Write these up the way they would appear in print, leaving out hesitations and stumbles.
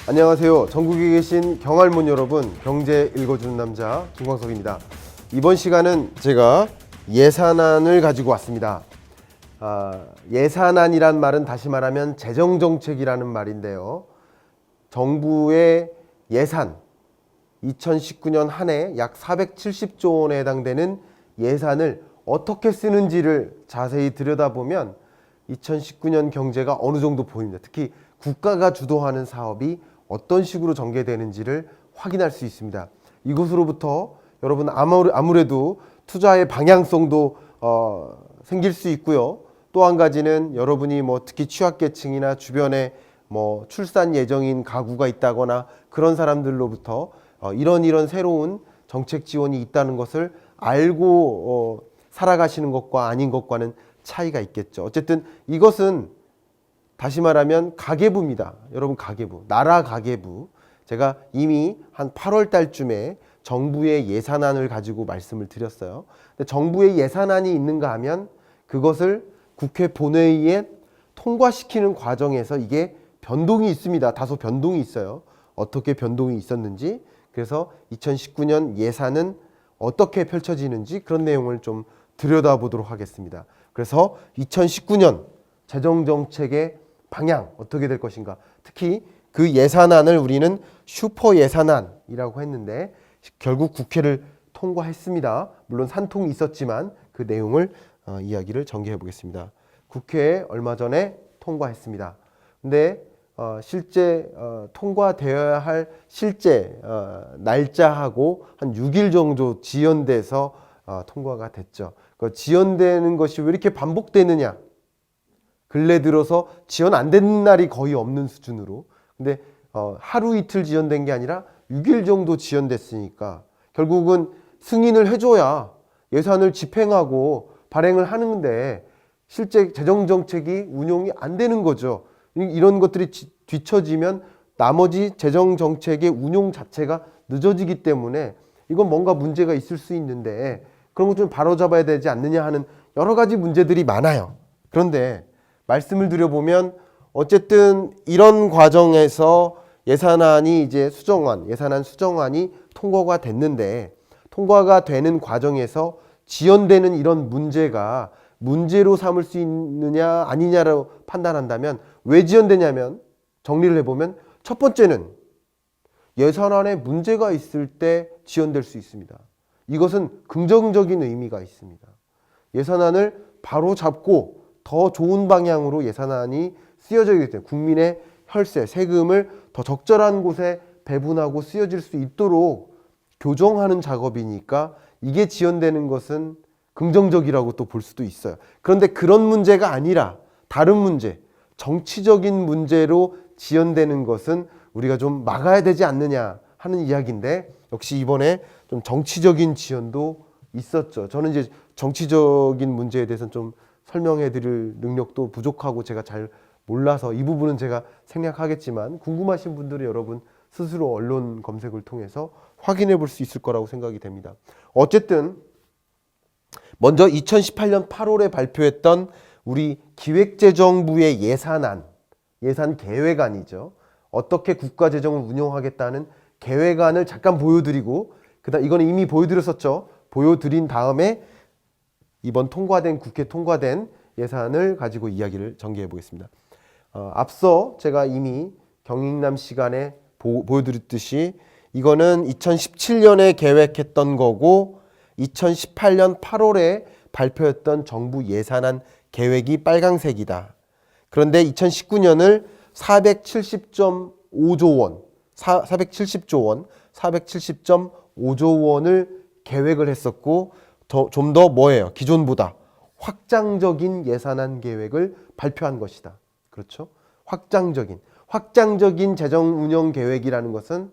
안녕하세요. 전국에 계신 경할문 여러분, 경제 읽어주는 남자 김광석입니다. 이번 시간은 제가 예산안을 가지고 왔습니다. 예산안이란 말은 다시 말하면 재정정책이라는 말인데요. 정부의 예산, 2019년 한 해 약 470조 원에 해당되는 예산을 어떻게 쓰는지를 자세히 들여다보면 2019년 경제가 어느 정도 보입니다. 특히 국가가 주도하는 사업이 어떤 식으로 전개되는지를 확인할 수 있습니다. 이것으로부터 여러분 아무래도 투자의 방향성도 생길 수 있고요. 또 한 가지는 여러분이 특히 취약계층이나 주변에 출산 예정인 가구가 있다거나 그런 사람들로부터 이런 새로운 정책 지원이 있다는 것을 알고 살아가시는 것과 아닌 것과는 차이가 있겠죠. 어쨌든 이것은 다시 말하면 가계부입니다. 여러분, 가계부, 나라 가계부. 제가 이미 한 8월 달쯤에 정부의 예산안을 가지고 말씀을 드렸어요. 근데 정부의 예산안이 있는가 하면 그것을 국회 본회의에 통과시키는 과정에서 이게 변동이 있습니다. 다소 변동이 있어요. 어떻게 변동이 있었는지, 그래서 2019년 예산은 어떻게 펼쳐지는지 그런 내용을 좀 들여다보도록 하겠습니다. 그래서 2019년 재정정책의 방향 어떻게 될 것인가, 특히 그 예산안을 우리는 슈퍼 예산안이라고 했는데 결국 국회를 통과했습니다. 물론 산통이 있었지만 그 내용을 이야기를 전개해 보겠습니다. 국회에 얼마 전에 통과했습니다. 근데 실제 통과되어야 할 실제 날짜하고 한 6일 정도 지연돼서 통과가 됐죠. 그 지연되는 것이 왜 이렇게 반복되느냐? 근래 들어서 지연 안 되는 날이 거의 없는 수준으로. 근데 하루 이틀 지연된 게 아니라 6일 정도 지연됐으니까 결국은 승인을 해줘야 예산을 집행하고 발행을 하는데 실제 재정정책이 운용이 안 되는 거죠. 이런 것들이 뒤처지면 나머지 재정정책의 운용 자체가 늦어지기 때문에 이건 뭔가 문제가 있을 수 있는데 그런 것 좀 바로잡아야 되지 않느냐 하는 여러 가지 문제들이 많아요. 그런데 말씀을 드려보면 어쨌든 이런 과정에서 예산안이 이제 예산안 수정안이 통과가 됐는데 통과가 되는 과정에서 지연되는 이런 문제가 문제로 삼을 수 있느냐 아니냐로 판단한다면 왜 지연되냐면 정리를 해보면 첫 번째는 예산안에 문제가 있을 때 지연될 수 있습니다. 이것은 긍정적인 의미가 있습니다. 예산안을 바로 잡고 더 좋은 방향으로 예산안이 쓰여지기 때문에 국민의 혈세, 세금을 더 적절한 곳에 배분하고 쓰여질 수 있도록 교정하는 작업이니까 이게 지연되는 것은 긍정적이라고 또 볼 수도 있어요. 그런데 그런 문제가 아니라 다른 문제, 정치적인 문제로 지연되는 것은 우리가 좀 막아야 되지 않느냐 하는 이야기인데 역시 이번에 좀 정치적인 지연도 있었죠. 저는 이제 정치적인 문제에 대해서는 좀 설명해 드릴 능력도 부족하고 제가 잘 몰라서 이 부분은 제가 생략하겠지만 궁금하신 분들은 여러분 스스로 언론 검색을 통해서 확인해 볼 수 있을 거라고 생각이 됩니다. 어쨌든 먼저 2018년 8월에 발표했던 우리 기획재정부의 예산 계획안이죠. 어떻게 국가재정을 운영하겠다는 계획안을 잠깐 보여드리고 그다음 이거는 이미 보여드렸었죠. 보여드린 다음에 이번 국회 통과된 예산을 가지고 이야기를 전개해 보겠습니다. 앞서 제가 이미 경익남 시간에 보여드렸듯이 이거는 2017년에 계획했던 거고 2018년 8월에 발표했던 정부 예산안 계획이 빨강색이다. 그런데 2019년을 470조 원을 계획을 했었고 좀 더 기존보다 확장적인 예산안 계획을 발표한 것이다. 그렇죠? 확장적인 재정 운영 계획이라는 것은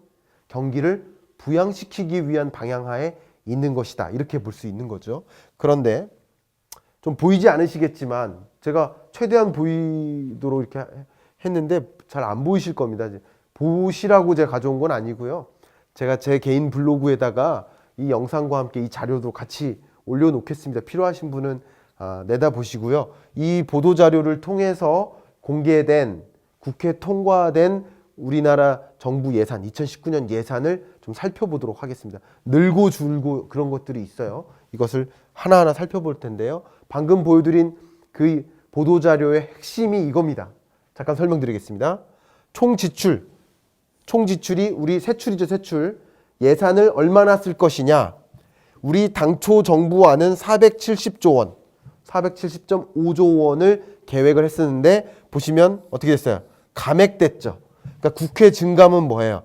경기를 부양시키기 위한 방향하에 있는 것이다. 이렇게 볼 수 있는 거죠. 그런데 좀 보이지 않으시겠지만 제가 최대한 보이도록 이렇게 했는데 잘 안 보이실 겁니다. 보시라고 제가 가져온 건 아니고요. 제가 제 개인 블로그에다가 이 영상과 함께 이 자료도 같이 올려놓겠습니다. 필요하신 분은 내다보시고요. 이 보도자료를 통해서 공개된 국회 통과된 우리나라 정부 예산, 2019년 예산을 좀 살펴보도록 하겠습니다. 늘고 줄고 그런 것들이 있어요. 이것을 하나하나 살펴볼 텐데요. 방금 보여드린 그 보도자료의 핵심이 이겁니다. 잠깐 설명드리겠습니다. 총 지출이 우리 세출이죠, 세출. 예산을 얼마나 쓸 것이냐. 우리 당초 정부안은 470조 원, 470.5조 원을 계획을 했었는데 보시면 어떻게 됐어요? 감액됐죠. 그러니까 국회 증감은 뭐예요?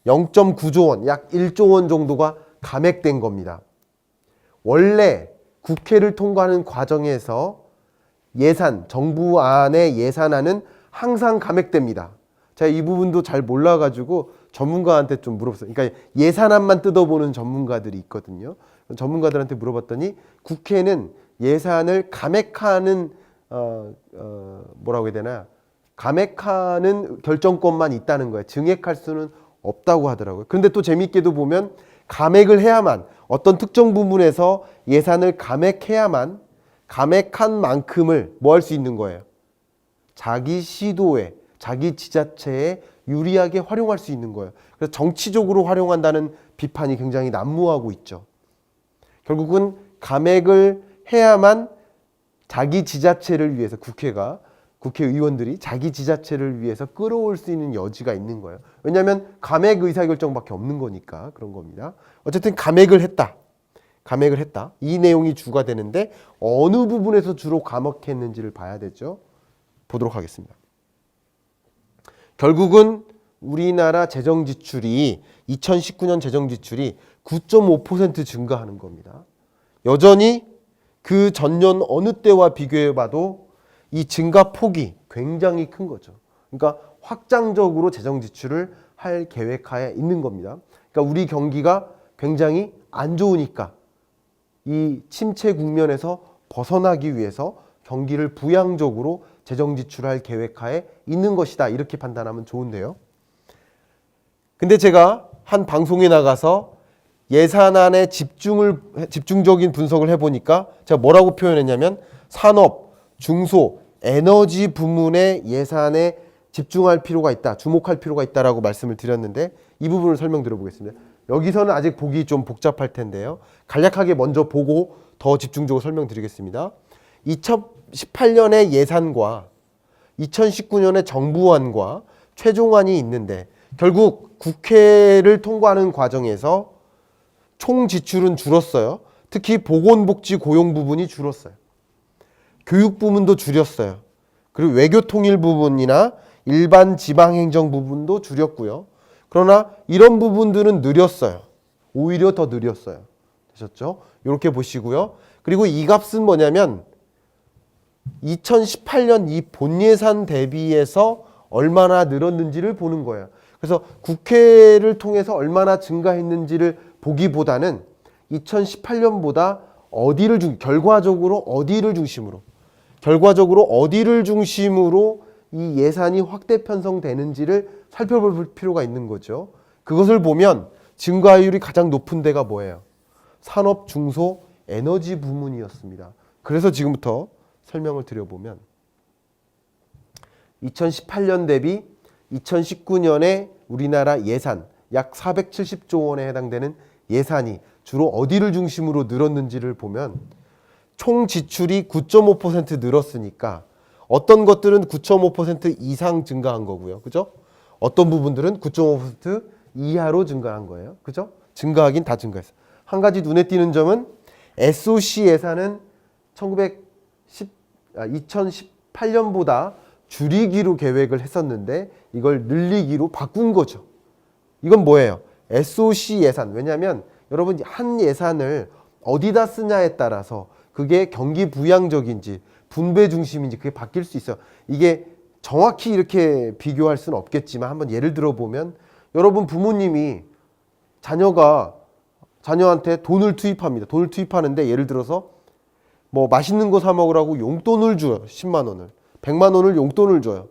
0.9조 원, 약 1조 원 정도가 감액된 겁니다. 원래 국회를 통과하는 과정에서 정부안의 예산안은 항상 감액됩니다. 제가 이 부분도 잘 몰라가지고 전문가한테 좀 물어봤어요. 그러니까 예산안만 뜯어보는 전문가들이 있거든요. 전문가들한테 물어봤더니 국회는 예산을 감액하는 뭐라고 해야 되나? 감액하는 결정권만 있다는 거예요. 증액할 수는 없다고 하더라고요. 그런데 또 재미있게도 보면 감액을 해야만, 어떤 특정 부분에서 예산을 감액해야만 감액한 만큼을 뭐 할 수 있는 거예요? 자기 시도에, 자기 지자체에 유리하게 활용할 수 있는 거예요. 그래서 정치적으로 활용한다는 비판이 굉장히 난무하고 있죠. 결국은 감액을 해야만 자기 지자체를 위해서 국회의원들이 자기 지자체를 위해서 끌어올 수 있는 여지가 있는 거예요. 왜냐하면 감액 의사결정밖에 없는 거니까 그런 겁니다. 어쨌든 감액을 했다. 이 내용이 주가 되는데 어느 부분에서 주로 감액했는지를 봐야 되죠. 보도록 하겠습니다. 결국은 우리나라 재정지출이 2019년 재정지출이 9.5% 증가하는 겁니다. 여전히 그 전년 어느 때와 비교해 봐도 이 증가 폭이 굉장히 큰 거죠. 그러니까 확장적으로 재정지출을 할 계획하에 있는 겁니다. 그러니까 우리 경기가 굉장히 안 좋으니까 이 침체 국면에서 벗어나기 위해서 경기를 부양적으로 재정지출할 계획하에 있는 것이다. 이렇게 판단하면 좋은데요. 근데 제가 한 방송에 나가서 예산안에 집중적인 분석을 해보니까 제가 뭐라고 표현했냐면 산업, 중소, 에너지 부문의 예산에 집중할 필요가 있다, 주목할 필요가 있다라고 말씀을 드렸는데 이 부분을 설명드려 보겠습니다. 여기서는 아직 보기 좀 복잡할 텐데요. 간략하게 먼저 보고 더 집중적으로 설명드리겠습니다. 2018년의 예산과 2019년의 정부안과 최종안이 있는데 결국 국회를 통과하는 과정에서 총 지출은 줄었어요. 특히 보건복지 고용 부분이 줄었어요. 교육 부문도 줄였어요. 그리고 외교통일 부분이나 일반 지방행정 부분도 줄였고요. 그러나 이런 부분들은 느렸어요. 오히려 더 느렸어요. 되셨죠? 이렇게 보시고요. 그리고 이 값은 뭐냐면 2018년 이 본예산 대비해서 얼마나 늘었는지를 보는 거예요. 그래서 국회를 통해서 얼마나 증가했는지를 보기보다는 2018년보다 결과적으로 어디를 중심으로 이 예산이 확대 편성되는지를 살펴볼 필요가 있는 거죠. 그것을 보면 증가율이 가장 높은 데가 뭐예요? 산업, 중소, 에너지 부문이었습니다. 그래서 지금부터 설명을 드려보면 2018년 대비 2019년에 우리나라 예산 약 470조 원에 해당되는 예산이 주로 어디를 중심으로 늘었는지를 보면 총 지출이 9.5% 늘었으니까 어떤 것들은 9.5% 이상 증가한 거고요. 그죠? 어떤 부분들은 9.5% 이하로 증가한 거예요. 그죠? 증가하긴 다 증가했어요. 한 가지 눈에 띄는 점은 SOC 예산은 2018년보다 줄이기로 계획을 했었는데 이걸 늘리기로 바꾼 거죠. 이건 뭐예요? SOC 예산. 왜냐하면 여러분 한 예산을 어디다 쓰냐에 따라서 그게 경기 부양적인지 분배 중심인지 그게 바뀔 수 있어요. 이게 정확히 이렇게 비교할 수는 없겠지만 한번 예를 들어 보면 여러분 부모님이 자녀한테 돈을 투입합니다. 돈을 투입하는데 예를 들어서 뭐 맛있는 거 사 먹으라고 용돈을 줘요. 10만 원을. 100만 원을 용돈을 줘요.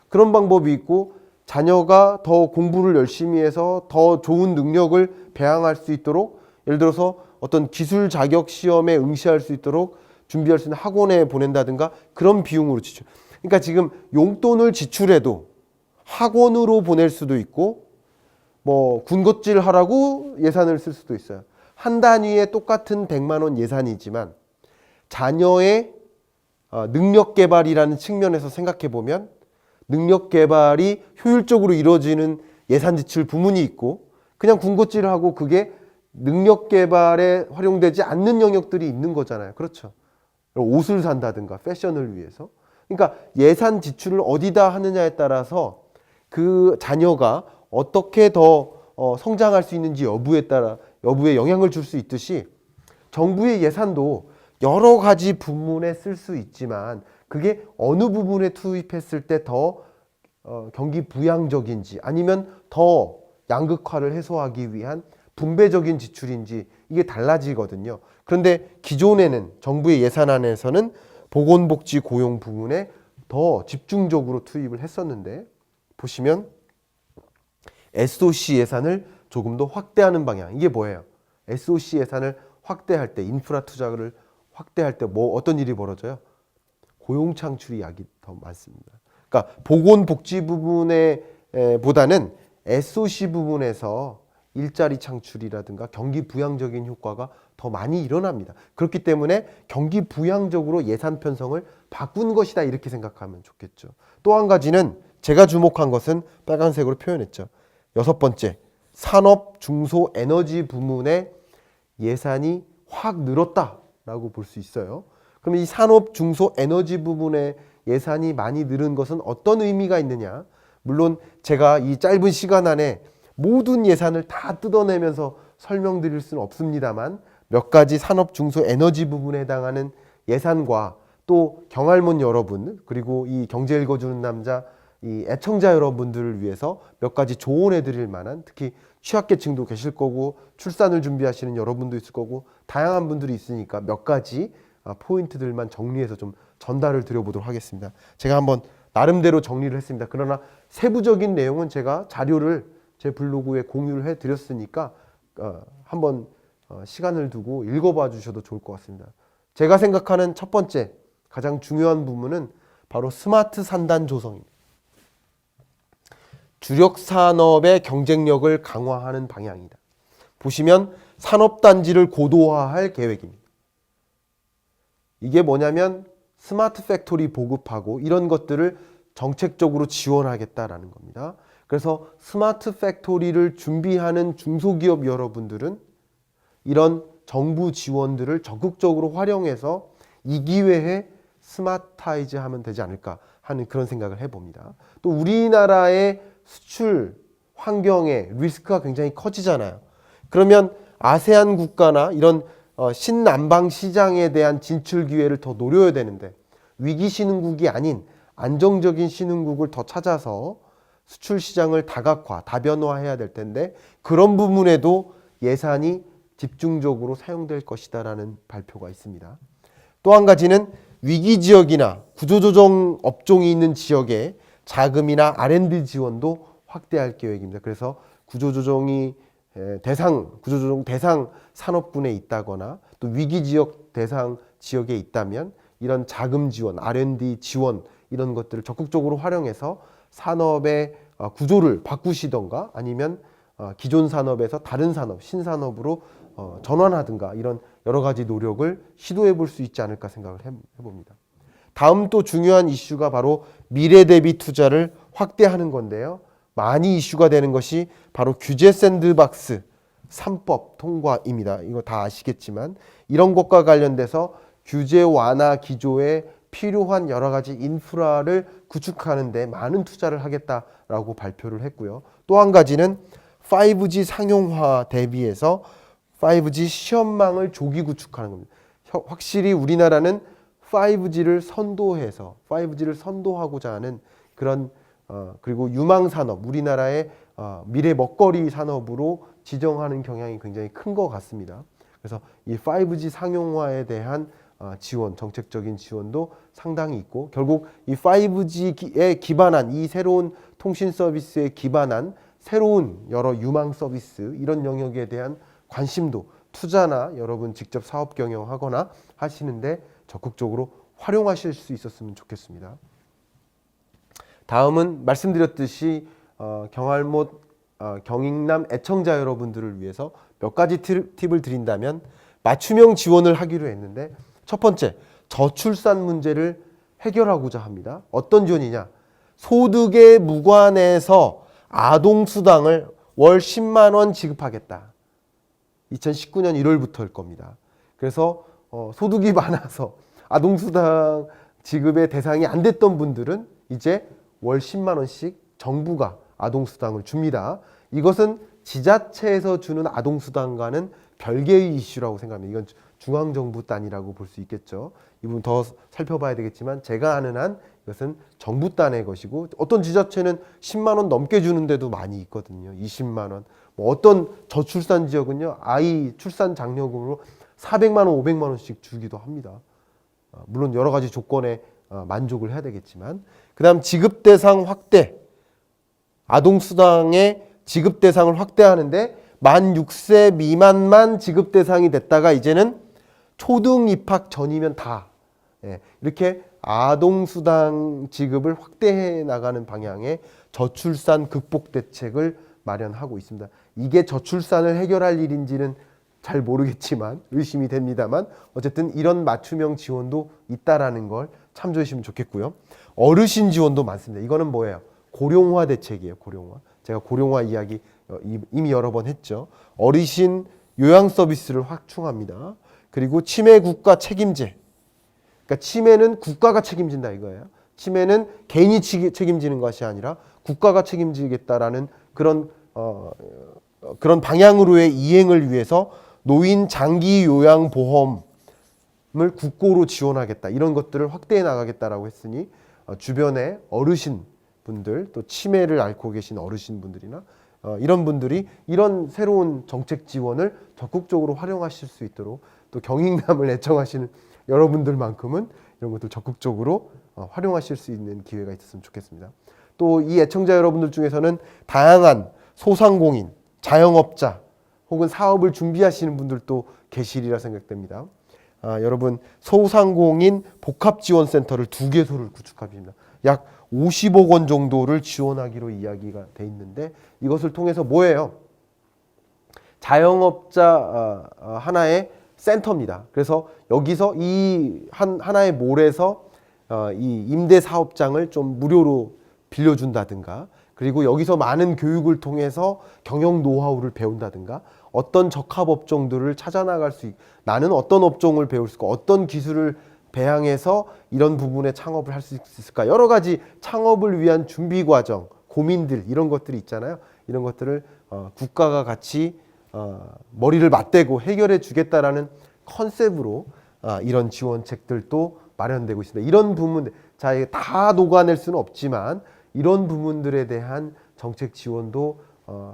그런 방법이 있고 자녀가 더 공부를 열심히 해서 더 좋은 능력을 배양할 수 있도록 예를 들어서 어떤 기술 자격 시험에 응시할 수 있도록 준비할 수 있는 학원에 보낸다든가 그런 비용으로 지출. 그러니까 지금 용돈을 지출해도 학원으로 보낼 수도 있고 뭐 군것질 하라고 예산을 쓸 수도 있어요. 한 단위에 똑같은 100만 원 예산이지만 자녀의 능력 개발이라는 측면에서 생각해 보면 능력 개발이 효율적으로 이루어지는 예산 지출 부문이 있고 그냥 군것질을 하고 그게 능력 개발에 활용되지 않는 영역들이 있는 거잖아요. 그렇죠. 옷을 산다든가 패션을 위해서. 그러니까 예산 지출을 어디다 하느냐에 따라서 그 자녀가 어떻게 더 성장할 수 있는지 여부에 영향을 줄 수 있듯이 정부의 예산도 여러 가지 부문에 쓸 수 있지만 그게 어느 부분에 투입했을 때 더 경기 부양적인지 아니면 더 양극화를 해소하기 위한 분배적인 지출인지 이게 달라지거든요. 그런데 기존에는 정부의 예산안에서는 보건복지 고용 부문에 더 집중적으로 투입을 했었는데 보시면 SOC 예산을 조금 더 확대하는 방향. 이게 뭐예요? SOC 예산을 확대할 때 인프라 투자를 확대할 때 뭐 어떤 일이 벌어져요? 고용 창출이 약이 더 많습니다. 그러니까 보건복지 부분에 보다는 SOC 부분에서 일자리 창출이라든가 경기 부양적인 효과가 더 많이 일어납니다. 그렇기 때문에 경기 부양적으로 예산 편성을 바꾼 것이다 이렇게 생각하면 좋겠죠. 또 한 가지는 제가 주목한 것은 빨간색으로 표현했죠. 6번째, 산업, 중소, 에너지 부문의 예산이 확 늘었다라고 볼 수 있어요. 그럼 이 산업, 중소, 에너지 부분의 예산이 많이 늘은 것은 어떤 의미가 있느냐? 물론 제가 이 짧은 시간 안에 모든 예산을 다 뜯어내면서 설명드릴 수는 없습니다만 몇 가지 산업, 중소, 에너지 부분에 해당하는 예산과 또 경할몬 여러분 그리고 이 경제 읽어주는 남자 이 애청자 여러분들을 위해서 몇 가지 조언해 드릴 만한 특히 취약계층도 계실 거고 출산을 준비하시는 여러분도 있을 거고 다양한 분들이 있으니까 몇 가지 포인트들만 정리해서 좀 전달을 드려보도록 하겠습니다. 제가 한번 나름대로 정리를 했습니다. 그러나 세부적인 내용은 제가 자료를 제 블로그에 공유를 해 드렸으니까 한번 시간을 두고 읽어봐 주셔도 좋을 것 같습니다. 제가 생각하는 첫 번째 가장 중요한 부분은 바로 스마트 산단 조성입니다. 주력 산업의 경쟁력을 강화하는 방향이다. 보시면 산업단지를 고도화할 계획입니다. 이게 뭐냐면 스마트 팩토리 보급하고 이런 것들을 정책적으로 지원하겠다라는 겁니다. 그래서 스마트 팩토리를 준비하는 중소기업 여러분들은 이런 정부 지원들을 적극적으로 활용해서 이 기회에 스마트타이즈 하면 되지 않을까 하는 그런 생각을 해봅니다. 또 우리나라의 수출 환경에 리스크가 굉장히 커지잖아요. 그러면 아세안 국가나 이런 신남방 시장에 대한 진출 기회를 더 노려야 되는데 위기 신흥국이 아닌 안정적인 신흥국을 더 찾아서 수출 시장을 다각화, 다변화해야 될 텐데 그런 부분에도 예산이 집중적으로 사용될 것이다라는 발표가 있습니다. 또 한 가지는 위기 지역이나 구조조정 업종이 있는 지역에 자금이나 R&D 지원도 확대할 계획입니다. 그래서 구조조정 대상 산업군에 있다거나 또 위기 지역 대상 지역에 있다면 이런 자금 지원, R&D 지원 이런 것들을 적극적으로 활용해서 산업의 구조를 바꾸시던가 아니면 기존 산업에서 다른 산업, 신산업으로 전환하든가 이런 여러 가지 노력을 시도해 볼 수 있지 않을까 생각을 해봅니다. 다음 또 중요한 이슈가 바로 미래 대비 투자를 확대하는 건데요. 많이 이슈가 되는 것이 바로 규제 샌드박스 3법 통과입니다. 이거 다 아시겠지만 이런 것과 관련돼서 규제 완화 기조에 필요한 여러 가지 인프라를 구축하는 데 많은 투자를 하겠다라고 발표를 했고요. 또 한 가지는 5G 상용화 대비해서 5G 시험망을 조기 구축하는 겁니다. 확실히 우리나라는 5G를 선도하고자 하는 그런 그리고 유망 산업, 우리나라의 미래 먹거리 산업으로 지정하는 경향이 굉장히 큰 것 같습니다. 그래서 이 5G 상용화에 대한 지원, 정책적인 지원도 상당히 있고 결국 이 5G에 기반한 이 새로운 통신 서비스에 기반한 새로운 여러 유망 서비스 이런 영역에 대한 관심도 투자나 여러분 직접 사업 경영하거나 하시는데 적극적으로 활용하실 수 있었으면 좋겠습니다. 다음은 말씀드렸듯이 경할못 경익남 애청자 여러분들을 위해서 몇 가지 팁을 드린다면 맞춤형 지원을 하기로 했는데 첫 번째, 저출산 문제를 해결하고자 합니다. 어떤 지원이냐? 소득에 무관해서 아동수당을 월 10만 원 지급하겠다. 2019년 1월부터일 겁니다. 그래서 소득이 많아서 아동수당 지급의 대상이 안 됐던 분들은 이제 월 10만 원씩 정부가 아동수당을 줍니다. 이것은 지자체에서 주는 아동수당과는 별개의 이슈라고 생각합니다. 이건 중앙정부 단위라고 볼 수 있겠죠. 이 부분 더 살펴봐야 되겠지만 제가 아는 한 이것은 정부 단의 것이고 어떤 지자체는 10만 원 넘게 주는 데도 많이 있거든요. 20만 원. 뭐 어떤 저출산 지역은요. 아이 출산 장려금으로 400만 원, 500만 원씩 주기도 합니다. 물론 여러 가지 조건에 만족을 해야 되겠지만 그다음 지급 대상 확대. 아동수당의 지급 대상을 확대하는데 만 6세 미만만 지급 대상이 됐다가 이제는 초등 입학 전이면 다 이렇게 아동수당 지급을 확대해 나가는 방향의 저출산 극복 대책을 마련하고 있습니다. 이게 저출산을 해결할 일인지는 잘 모르겠지만 의심이 됩니다만 어쨌든 이런 맞춤형 지원도 있다라는 걸 참조해 주시면 좋겠고요. 어르신 지원도 많습니다. 이거는 뭐예요? 고령화 대책이에요. 고령화. 제가 고령화 이야기 이미 여러 번 했죠. 어르신 요양 서비스를 확충합니다. 그리고 치매 국가 책임제. 그러니까 치매는 국가가 책임진다 이거예요. 치매는 개인이 책임지는 것이 아니라 국가가 책임지겠다라는 그런 방향으로의 이행을 위해서 노인 장기 요양 보험을 국고로 지원하겠다. 이런 것들을 확대해 나가겠다라고 했으니 주변에 어르신 분들 또 치매를 앓고 계신 어르신 분들이나 이런 분들이 이런 새로운 정책 지원을 적극적으로 활용하실 수 있도록 또 경익남을 애청하시는 여러분들만큼은 이런 것들 적극적으로 활용하실 수 있는 기회가 있었으면 좋겠습니다. 또 이 애청자 여러분들 중에서는 다양한 소상공인, 자영업자 혹은 사업을 준비하시는 분들도 계시리라 생각됩니다. 여러분 소상공인 복합지원센터를 2개소를 구축합니다. 약 50억 원 정도를 지원하기로 이야기가 돼 있는데 이것을 통해서 뭐예요? 자영업자 하나의 센터입니다. 그래서 여기서 이 하나의 몰에서 이 임대 사업장을 좀 무료로 빌려준다든가 그리고 여기서 많은 교육을 통해서 경영 노하우를 배운다든가 어떤 적합업종들을 찾아나갈 수 있고 나는 어떤 업종을 배울 수 있고 어떤 기술을 배양해서 이런 부분에 창업을 할 수 있을까 여러 가지 창업을 위한 준비 과정 고민들 이런 것들이 있잖아요. 이런 것들을 국가가 같이 머리를 맞대고 해결해 주겠다라는 컨셉으로 이런 지원책들도 마련되고 있습니다. 이런 부분 다 녹아낼 수는 없지만 이런 부분들에 대한 정책 지원도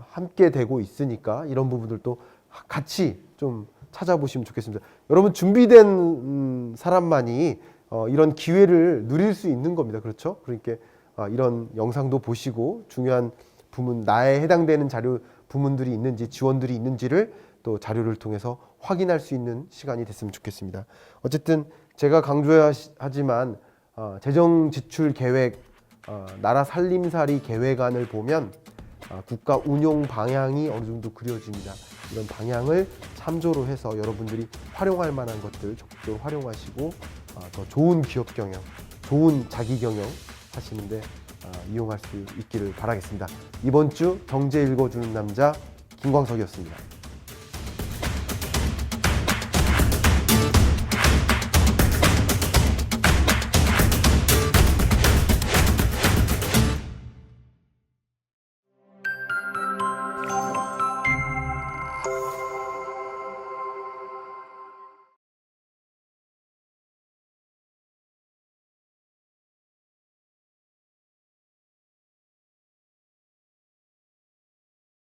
함께 되고 있으니까 이런 부분들도 같이 좀 찾아보시면 좋겠습니다. 여러분 준비된 사람만이 이런 기회를 누릴 수 있는 겁니다. 그렇죠? 그러니까 이런 영상도 보시고 중요한 부문 나에 해당되는 자료 부문들이 있는지 지원들이 있는지를 또 자료를 통해서 확인할 수 있는 시간이 됐으면 좋겠습니다. 어쨌든 제가 강조하지만 재정 지출 계획, 나라 살림살이 계획안을 보면 국가 운용 방향이 어느 정도 그려집니다. 이런 방향을 참조로 해서 여러분들이 활용할 만한 것들 적극적으로 활용하시고 더 좋은 기업 경영, 좋은 자기 경영 하시는데 이용할 수 있기를 바라겠습니다. 이번 주 경제 읽어주는 남자 김광석이었습니다.